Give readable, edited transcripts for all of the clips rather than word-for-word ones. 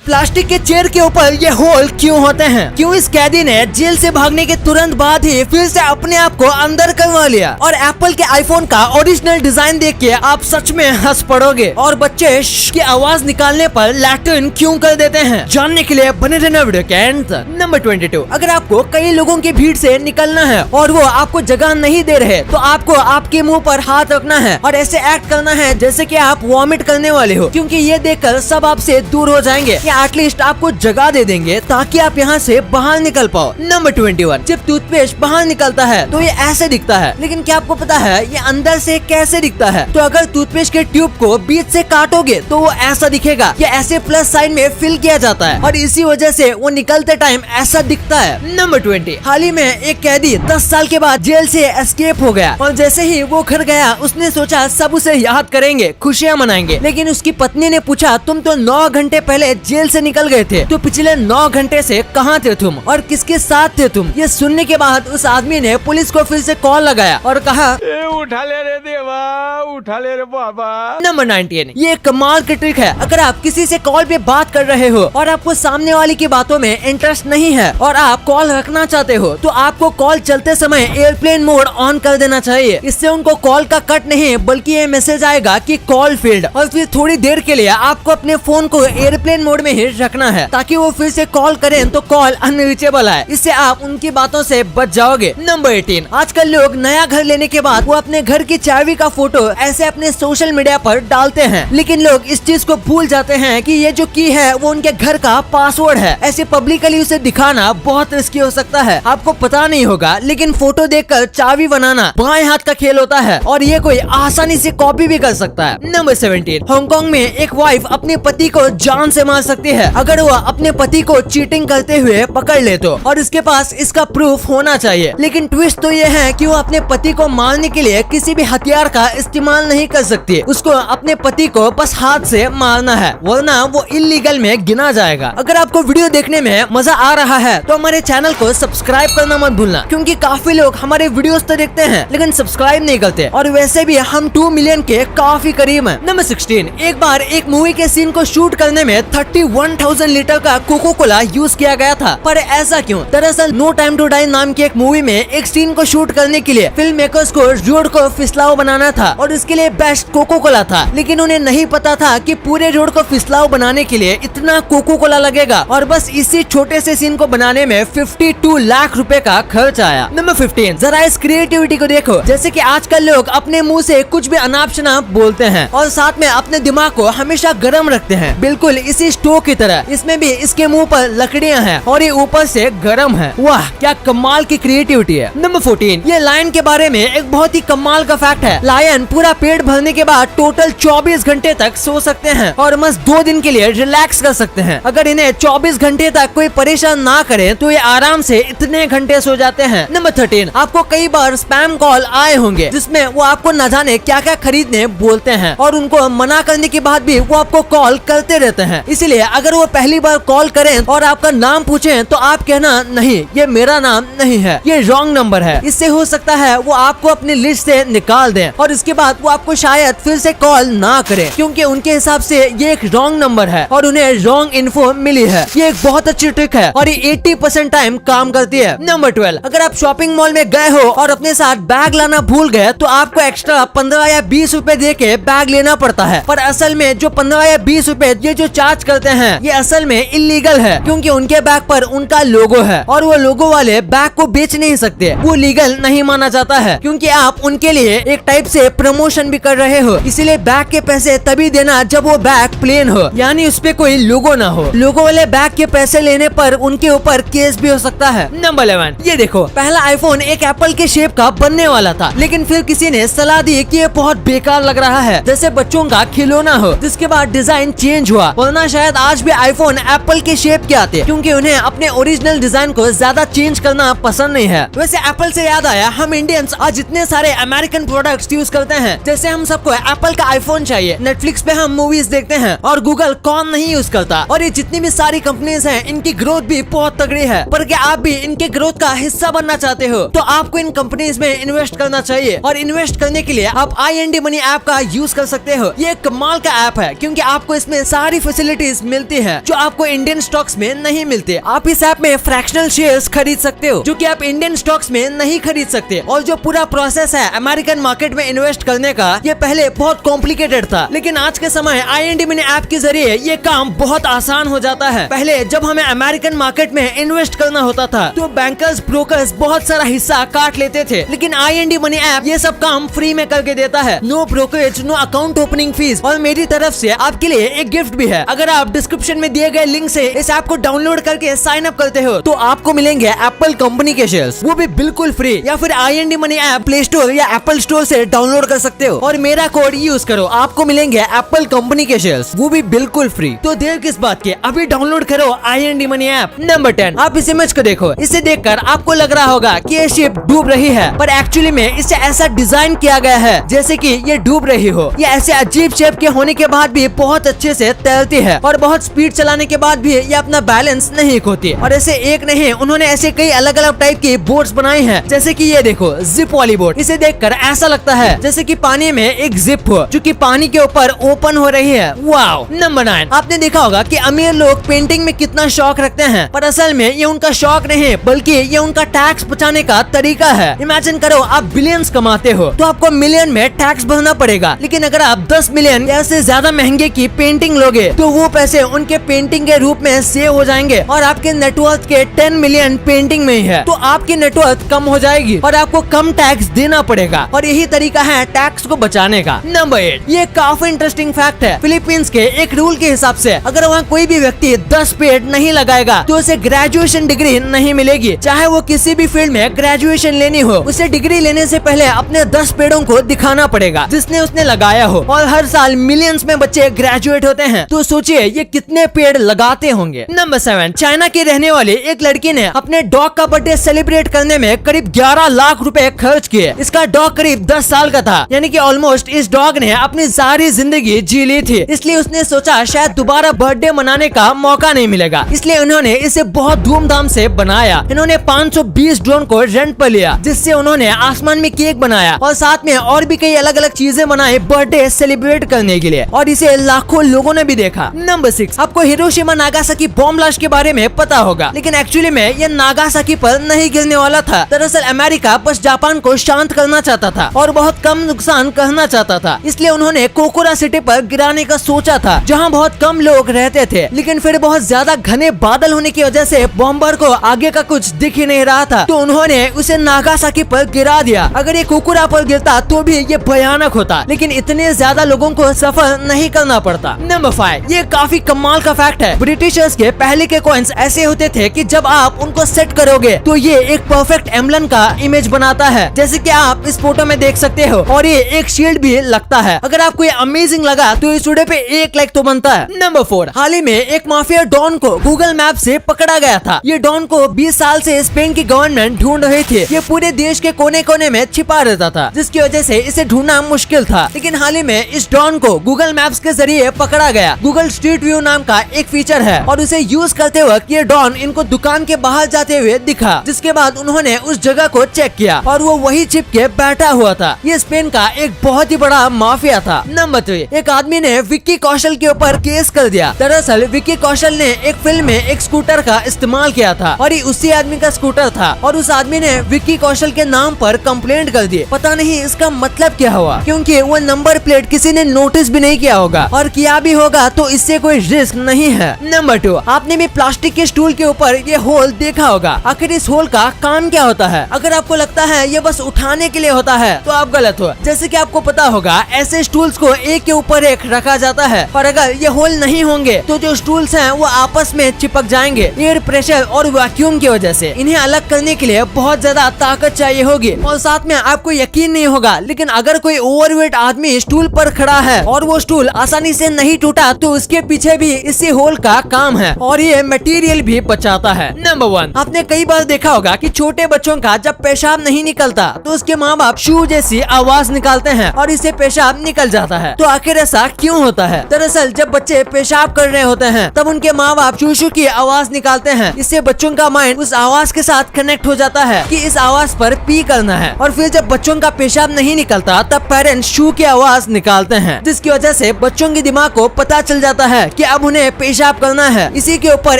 Plastic के chair के ऊपर ये होल क्यों होते हैं? क्यों इस कैदी ने जेल से भागने के तुरंत बाद ही फिर से अपने आप को अंदर करवा लिया? और एप्पल के आईफोन का ओरिजिनल डिजाइन देख के आप सच में हंस पड़ोगे। और बच्चे की आवाज निकालने पर लैट्रिन क्यों कर देते हैं? जानने के लिए बने रहना वीडियो के एंड तक। नंबर 22, अगर आपको कई लोगों की भीड़ से निकलना है और वो आपको जगह नहीं दे रहे तो आपको आपके मुंह पर हाथ रखना है और ऐसे एक्ट करना है जैसे कि आप वॉमिट करने वाले हो, क्योंकि ये देखकर सब आपसे दूर हो जाएंगे या एटलीस्ट आपको जगह दे देंगे ताकि आप यहाँ से बाहर निकल पाओ। नंबर 21, जब टूथपेस्ट बाहर निकलता है तो ये ऐसे दिखता है, लेकिन क्या आपको पता है ये अंदर से कैसे दिखता है? तो अगर टूथपेस्ट के ट्यूब को बीच से काटोगे तो वो ऐसा दिखेगा। ये ऐसे प्लस साइन में फिल किया जाता है और इसी वजह से वो निकलते टाइम ऐसा दिखता है। नंबर 20, हाल ही में एक कैदी 10 साल के बाद जेल से एस्केप हो गया और जैसे ही वो घर गया उसने सोचा सब उसे याद करेंगे, खुशियाँ मनाएंगे, लेकिन उसकी पत्नी ने पूछा तुम तो 9 घंटे पहले जेल से निकल गए थे, तो पिछले 9 घंटे से कहाँ थे तुम और किसके साथ थे तुम? ये सुनने के बाद उस आदमी ने पुलिस को फिर से कॉल लगाया और कहा उठा ले रे देवा, उठा ले रे बाबा। नंबर 19, ये कमाल की ट्रिक है। अगर आप किसी से कॉल पे बात कर रहे हो और आपको सामने वाले की बातों में इंटरेस्ट नहीं है और आप कॉल रखना चाहते हो तो आपको कॉल चलते समय एयरप्लेन मोड ऑन कर देना चाहिए। इससे उनको कॉल का कट नहीं बल्कि ये मैसेज आएगा कि कॉल फेल्ड, और फिर थोड़ी देर के लिए आपको अपने फोन को एयरप्लेन मोड में ही रखना है ताकि वो फिर से कॉल करें तो कॉल अनरीचेबल आए। इससे आप उनकी बातों से बच जाओगे। नंबर 18, आजकल लोग नया घर लेने के बाद वो अपने घर की चाबी का फोटो ऐसे अपने सोशल मीडिया पर डालते हैं, लेकिन लोग इस चीज को भूल जाते हैं कि ये जो की है वो उनके घर का पासवर्ड है। ऐसे पब्लिकली उसे दिखाना बहुत रिस्की हो सकता है। आपको पता नहीं होगा, लेकिन फोटो देखकर चाबी बनाना बाएं हाथ का खेल होता है और ये कोई आसानी से कॉपी भी कर सकता है। नंबर 17, हांगकांग में एक वाइफ अपने पति को जान से मार सकती है अगर वो अपने पति को चीटिंग करते हुए पकड़ ले तो, और इसके पास इसका प्रूफ होना चाहिए। लेकिन ट्विस्ट तो ये है कि वो अपने पति को मारने के लिए किसी भी हथियार का इस्तेमाल नहीं कर सकती। उसको अपने पति को बस हाथ से मारना है, वरना वो इलीगल में गिना जाएगा। अगर आपको वीडियो देखने में मजा आ रहा है तो हमारे चैनल को सब्सक्राइब करना मत भूलना, क्योंकि काफी लोग हमारे वीडियोस तो देखते हैं लेकिन सब्सक्राइब नहीं करते, और वैसे भी हम 2 मिलियन के काफी करीब हैं। नंबर 16, एक बार एक मूवी के सीन को शूट करने में 31,000 लीटर का कोको कोला यूज किया गया था। पर ऐसा क्यों? दरअसल नो टाइम टू डाई नाम की एक मूवी में एक सीन को शूट करने के लिए फिल्म मेकर्स को रोड को फिसलाओ बनाना था और इसके लिए बेस्ट कोको कोला था, लेकिन उन्हें नहीं पता था कि पूरे रोड को फिसलाओ बनाने के लिए इतना कोको कोला लगेगा, और बस इसी छोटे से सीन को बनाने में 52 लाख रुपए का खर्च आया। नंबर 15, जरा इस क्रिएटिविटी को देखो। जैसे कि आजकल लोग अपने मुंह से कुछ भी अनाप शनाप बोलते हैं और साथ में अपने दिमाग को हमेशा गर्म रखते हैं, बिल्कुल इसी स्टोव की तरह। इसमें भी इसके मुंह पर लकड़ियां हैं और ये ऊपर से गर्म है। वाह, क्या कमाल की क्रिएटिविटी है। नंबर 14, ये लायन के बारे में एक बहुत ही कमाल का फैक्ट है। लायन पूरा पेट भरने के बाद टोटल 24 घंटे तक सो सकते हैं और मस्त 2 दिन के लिए रिलैक्स कर सकते हैं। अगर इन्हें 24 घंटे तक कोई परेशान ना करे तो ये आराम से इतने घंटे सो जाते हैं। नंबर 13, आपको कई बार स्पैम कॉल आए होंगे जिसमें वो आपको न जाने क्या क्या खरीदने बोलते हैं और उनको मना करने के बाद भी वो आपको कॉल करते रहते हैं। इसीलिए अगर वो पहली बार कॉल करें और आपका नाम पूछें तो आप कहना नहीं, ये मेरा नाम नहीं है, ये रॉन्ग नंबर है। इससे हो सकता है वो आपको अपनी लिस्ट से निकाल दें और इसके बाद वो आपको शायद फिर से कॉल ना करें, क्योंकि उनके हिसाब से ये एक रॉन्ग नंबर है और उन्हें रॉन्ग इन्फो मिली है। ये एक बहुत अच्छी ट्रिक है और ये 80% टाइम काम करती है। नंबर 12, अगर आप शॉपिंग मॉल में गए हो और अपने साथ बैग लाना भूल गए तो आपको एक्स्ट्रा 15 या 20 रुपए दे के बैग लेना पड़ता है, पर असल में जो 15 या 20 रुपए ये जो चार्ज करते हैं ये असल में इलीगल है, क्योंकि उनके बैग पर उनका लोगो है और वो लोगो वाले बैग को बेच नहीं सकते। वो लीगल नहीं माना जाता है, क्योंकि आप उनके लिए एक टाइप से प्रमोशन भी कर रहे हो। इसीलिए बैग के पैसे तभी देना जब वो बैग प्लेन हो, यानी उस पे कोई लोगो ना हो। लोगो वाले बैग के पैसे लेने पर उनके ऊपर केस भी हो सकता है। नंबर 11, ये देखो, पहला आईफोन एक एप्पल के शेप का बनने वाला था, लेकिन फिर किसी ने सलाह दी कि ये बहुत बेकार लग रहा है, जैसे बच्चों का खिलौना हो, जिसके बाद डिजाइन चेंज हुआ, वरना शायद आज भी आईफोन एप्पल के शेप के आते, क्योंकि उन्हें अपने ओरिजिनल डिजाइन को ज्यादा चेंज करना पसंद नहीं है। वैसे एप्पल से याद आया, हम इंडियंस आज इतने सारे अमेरिकन प्रोडक्ट्स यूज करते हैं, जैसे हम सबको एप्पल का आईफोन चाहिए, नेटफ्लिक्स पे हम मूवीज देखते हैं और गूगल कौन नहीं यूज करता, और ये जितनी भी सारी कंपनीज हैं इनकी ग्रोथ भी बहुत तगड़ी है। पर क्या आप भी इनके ग्रोथ का हिस्सा बनना चाहते हो तो आपको इन कंपनीज में इन्वेस्ट करना चाहिए, और इन्वेस्ट करने के लिए आप IND मनी ऐप का यूज कर सकते हो। ये एक कमाल का ऐप है क्योंकि आपको इसमें सारी फैसिलिटीज मिलती है जो आपको इंडियन स्टॉक्स में नहीं मिलते। आप इस ऐप में फ्रैक्शनल शेयर्स खरीद सकते हो जो कि आप इंडियन स्टॉक्स में नहीं खरीद सकते। और जो पूरा प्रोसेस है अमेरिकन मार्केट में इन्वेस्ट करने का, ये पहले बहुत कॉम्प्लिकेटेड था, लेकिन आज के समय IND मनी ऐप के जरिए ये काम बहुत आसान हो जाता है। पहले जब हमें अमेरिकन मार्केट में इन्वेस्ट करना होता था तो बैंकर्स ब्रोकर्स बहुत सारा हिस्सा काट लेते थे, लेकिन IND मनी ऐप ये सब काम फ्री में करके देता है। No brokerage, no account opening fees. और मेरी तरफ से आपके लिए एक गिफ्ट भी है। अगर आप डिस्क्रिप्शन में दिए गए लिंक से इस ऐप को डाउनलोड करके साइन अप करते हो तो आपको मिलेंगे एप्पल कंपनी के शेयर्स, वो भी बिल्कुल फ्री। या फिर IND money app play store या एप्पल स्टोर से डाउनलोड कर सकते हो और मेरा कोड यूज करो, आपको मिलेंगे एप्पल कंपनी के शेयर्स, वो भी बिल्कुल फ्री। तो देर किस बात की, अभी डाउनलोड करो IND मनी ऐप। नंबर 10, आप इस इमेज को देखो। इसे देखकर आपको लग रहा होगा कि ये शिप डूब रही है, पर एक्चुअली में इसे ऐसा डिजाइन किया गया है जैसे कि ये डूब रही हो। ये ऐसे अजीब शेप के होने के बाद भी बहुत अच्छे से तैरती है और बहुत स्पीड चलाने के बाद भी ये अपना बैलेंस नहीं खोती। और ऐसे एक नहीं, उन्होंने ऐसे कई अलग अलग टाइप की बोट्स बनाई हैं, जैसे कि ये देखो जिप वाली बोट। इसे देखकर ऐसा लगता है जैसे कि पानी में एक जिप हो जो कि पानी के ऊपर ओपन हो रही है। वाओ। नंबर 9, आपने देखा होगा कि अमीर लोग पेंटिंग में कितना शौक रखते हैं, पर असल में ये उनका शौक नहीं बल्कि ये उनका टैक्स बचाने का तरीका है। इमेजिन करो आप बिलियंस कमाते हो तो आपको मिलियन में टैक्स भरना पड़ेगा, लेकिन अगर आप 10 मिलियन या से ज्यादा महंगे की पेंटिंग लोगे तो वो पैसे उनके पेंटिंग के रूप में सेव हो जाएंगे और आपके नेटवर्थ के 10 मिलियन पेंटिंग में ही है, तो आपकी नेटवर्थ कम हो जाएगी और आपको कम टैक्स देना पड़ेगा। और यही तरीका है टैक्स को बचाने का। नंबर 8, ये काफी इंटरेस्टिंग फैक्ट है। फिलीपींस के एक रूल के हिसाब से अगर वहाँ कोई भी व्यक्ति 10 पेड़ नहीं लगाएगा तो उसे ग्रेजुएशन डिग्री नहीं मिलेगी। चाहे वो किसी भी फील्ड में ग्रेजुएशन लेनी हो, उसे डिग्री लेने से पहले अपने 10 पेड़ों को दिखाना पड़ेगा जिसने उसने लगाया हो। और हर साल मिलियंस में बच्चे ग्रेजुएट होते हैं, तो सोचिए ये कितने पेड़ लगाते होंगे। नंबर 7, चाइना की रहने वाली एक लड़की ने अपने डॉग का बर्थडे सेलिब्रेट करने में करीब 11 लाख रुपए खर्च किए। इसका डॉग करीब 10 साल का था, यानी कि ऑलमोस्ट इस डॉग ने अपनी सारी जिंदगी जी ली थी। इसलिए उसने सोचा शायद दोबारा बर्थडे मनाने का मौका नहीं मिलेगा, इसलिए उन्होंने इसे बहुत धूमधाम से बनाया। इन्होंने 520 ड्रोन को रेंट पर लिया, जिससे उन्होंने आसमान में केक बनाया और साथ में और भी कई अलग अलग चीजें बनाई बर्थडे सेलिब्रेट करने के लिए, और इसे लाखों लोगों ने भी देखा। नंबर 6, आपको हिरोशिमा नागासाकी बॉम्ब ब्लास्ट के बारे में पता होगा, लेकिन एक्चुअली में ये नागासाकी पर नहीं गिरने वाला था। दरअसल अमेरिका बस जापान को शांत करना चाहता था और बहुत कम नुकसान करना चाहता था, इसलिए उन्होंने कोकुरा सिटी पर गिराने का सोचा था जहां बहुत कम लोग रहते थे। लेकिन फिर बहुत ज्यादा घने बादल होने की वजह से बॉम्बर को आगे का कुछ दिख ही नहीं रहा था, तो उन्होंने उसे नागासाकी पर गिरा दिया। अगर ये कोकुरा पर गिरता तो भी ये भयानक होता, लेकिन इतने ज्यादा लोगों को सफर नहीं करना पड़ता। नंबर 5, ये काफी कमाल का फैक्ट है। ब्रिटिशर्स के पहले के कॉइन्स ऐसे होते थे कि जब आप उनको सेट करोगे तो ये एक परफेक्ट एम्बलम का इमेज बनाता है, जैसे कि आप इस फोटो में देख सकते हो, और ये एक शील्ड भी लगता है। अगर आपको ये अमेजिंग लगा तो इस वीडियो पे 1 लाइक तो बनता है। नंबर 4, हाल ही में एक माफिया डॉन को गूगल मैप से पकड़ा गया था। ये डॉन को 20 साल से स्पेन की गवर्नमेंट ढूंढ रही थी। ये पूरे देश के कोने कोने में छिपा रहता था, जिसकी वजह से इसे ढूंढना मुश्किल था। लेकिन हाल ही में इस डॉन को गूगल मैप्स के जरिए पकड़ा गया। गूगल स्ट्रीट व्यू नाम का एक फीचर है और उसे यूज करते वक्त ये डॉन इनको दुकान के बाहर जाते हुए दिखा, जिसके बाद उन्होंने उस जगह को चेक किया और वो वही छिप के बैठा हुआ था। ये स्पेन का एक बहुत ही बड़ा माफिया था। नंबर 3, एक आदमी ने विक्की कौशल के ऊपर केस कर दिया। दरअसल विक्की कौशल ने एक फिल्म में एक स्कूटर का इस्तेमाल किया था और ये उसी आदमी का स्कूटर था, और उस आदमी ने विक्की कौशल के नाम पर कंप्लेंट कर दी। पता नहीं इसका मतलब क्या हुआ, क्योंकि वो नंबर प्लेट किसी ने नोटिस भी नहीं किया होगा, और किया भी होगा तो इससे कोई रिस्क नहीं है। नंबर 2, आपने भी प्लास्टिक के स्टूल के ऊपर ये होल देखा होगा। आखिर इस होल का काम क्या होता है? अगर आपको लगता है ये बस उठाने के लिए होता है तो आप गलत हो। जैसे कि आपको पता होगा ऐसे स्टूल्स को एक के ऊपर एक रखा जाता है, और अगर ये होल नहीं होंगे तो जो स्टूल्स हैं वो आपस में चिपक जाएंगे एयर प्रेशर और वैक्यूम की वजह से। इन्हें अलग करने के लिए बहुत ज्यादा ताकत चाहिए होगी, और साथ में आपको यकीन नहीं होगा, लेकिन अगर कोई ओवरवेट आदमी स्टूल पर खड़ा है और वो स्टूल आसानी से नहीं टूटा तो उसके पीछे भी इसी होल का काम है, और ये मटेरियल भी बचाता है। नंबर 1, आपने कई बार देखा होगा कि छोटे बच्चों का जब पेशाब नहीं निकलता तो उसके माँ बाप शू जैसी आवाज निकालते हैं और इससे पेशाब निकल जाता है। तो आखिर ऐसा क्यों होता है? दरअसल जब बच्चे पेशाब कर रहे होते हैं तब उनके माँ बाप शू शू की आवाज निकालते हैं। इससे बच्चों का माइंड उस आवाज के साथ कनेक्ट हो जाता है कि इस आवाज पर पी करना है, और फिर जब बच्चों का पेशाब नहीं निकलता तब पेरेंट्स शू की आवाज निकालते हैं, जिसकी वजह से बच्चों के दिमाग को पता चल जाता है कि अब उन्हें पेशाब करना है। इसी के ऊपर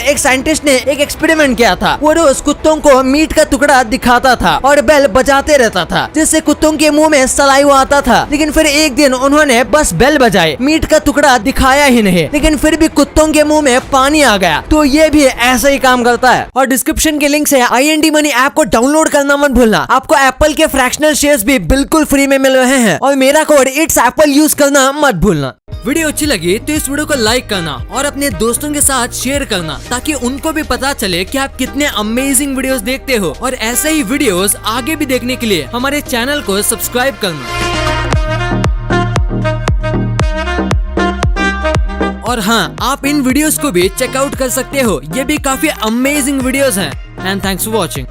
एक साइंटिस्ट ने एक एक्सपेरिमेंट किया था। वो रोज कुत्तों को मीट का टुकड़ा दिखाता था और बेल बजाते रहता था, जिससे कुत्तों के मुंह में सलाइवा आता था। लेकिन फिर एक दिन उन्होंने बस बेल बजाई, मीट का टुकड़ा दिखाया ही नहीं, लेकिन फिर भी कुत्तों के मुंह में पानी आ गया। तो ये भी ऐसा ही काम करता है। और डिस्क्रिप्शन के लिंक से IND मनी ऐप को डाउनलोड करना मत भूलना। आपको एप्पल के फ्रैक्शनल शेयर्स भी बिल्कुल फ्री में मिल रहे हैं और मेरा कोड इट्स एप्पल यूज करना मत भूलना। वीडियो अच्छी लगी तो इस वीडियो को लाइक करना और अपने दोस्तों के साथ शेयर करना, ताकि उनको भी पता चले कि आप कितने अमेजिंग वीडियोस देखते हो। और ऐसे ही वीडियोस आगे भी देखने के लिए हमारे चैनल को सब्सक्राइब करना। और हाँ, आप इन वीडियोस को भी चेकआउट कर सकते हो, ये भी काफी अमेजिंग वीडियोस हैं। And thanks for watching.